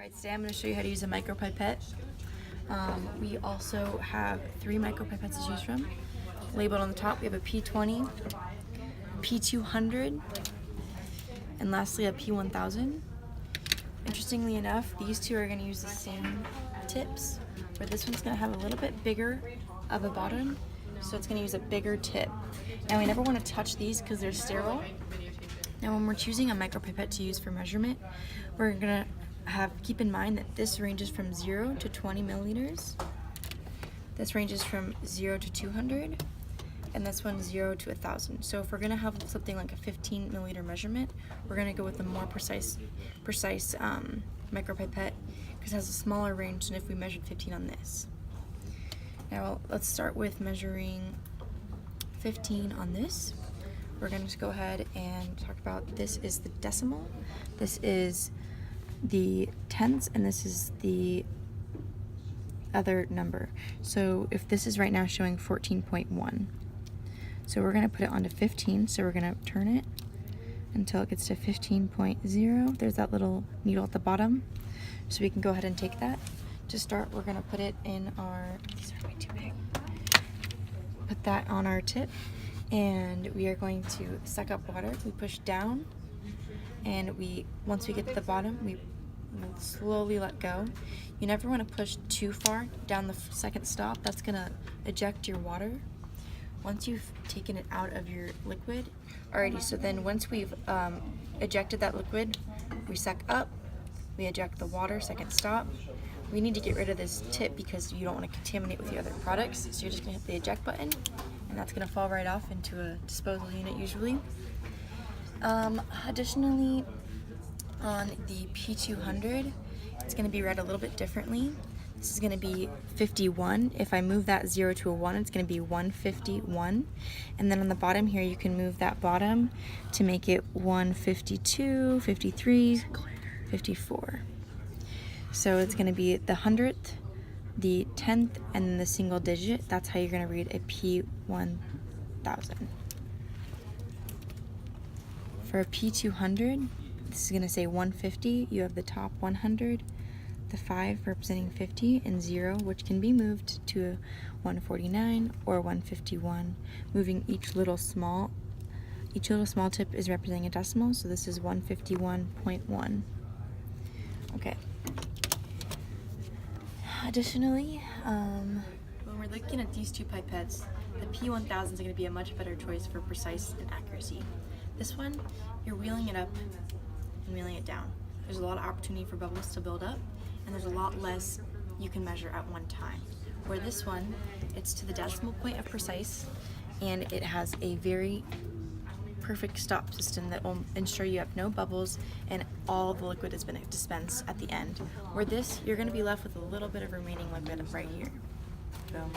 Alright, today I'm going to show you how to use a micropipette. We also have 3 micropipettes to choose from. Labeled on the top, we have a P20, P200, and lastly a P1000. Interestingly enough, these two are going to use the same tips, where this one's going to have a little bit bigger of a bottom, so it's going to use a bigger tip. Now we never want to touch these because they're sterile. Now when we're choosing a micropipette to use for measurement, we're going to keep in mind that this ranges from 0 to 20 milliliters. This ranges from 0 to 200, and this one 0 to 1,000. So if we're going to have something like a 15 milliliter measurement, we're going to go with a more precise micropipette because it has a smaller range than if we measured 15 on this. Now let's start with measuring 15 on this. We're going to go ahead and talk about, this is the decimal, this is the tenths, and this is the other number. So if this is right now showing 14.1, so we're going to put it onto 15, so we're going to turn it until it gets to 15.0. There's that little needle at the bottom, so we can go ahead and take that. To start, we're going to put it in our, these are way too big, put that on our tip, and we are going to suck up water. We push down, and once we get to the bottom, we slowly let go. You never want to push too far down the second stop. That's going to eject your water. Once you've taken it out of your liquid, alrighty, so then once we've ejected that liquid, we suck up, we eject the water, second stop. We need to get rid of this tip because you don't want to contaminate with your other products, so you're just going to hit the eject button, and that's going to fall right off into a disposal unit usually. Additionally, on the P200, it's going to be read a little bit differently. This is going to be 51. If I move that 0 to a 1, it's going to be 151. And then on the bottom here, you can move that bottom to make it 152, 53, 54. So it's going to be the 100th, the 10th, and then the single digit. That's how you're going to read a P1000. For a P200, this is going to say 150. You have the top 100, the 5 representing 50, and 0, which can be moved to a 149 or 151. Moving each little small tip is representing a decimal, so this is 151.1. Okay. Additionally, when we're looking at these two pipettes, the P1000 is going to be a much better choice for precise and accuracy. This one, you're wheeling it up and wheeling it down. There's a lot of opportunity for bubbles to build up, and there's a lot less you can measure at one time. Where this one, it's to the decimal point of precise, and it has a very perfect stop system that will ensure you have no bubbles and all the liquid has been dispensed at the end. Where this, you're going to be left with a little bit of remaining liquid right here. Boom.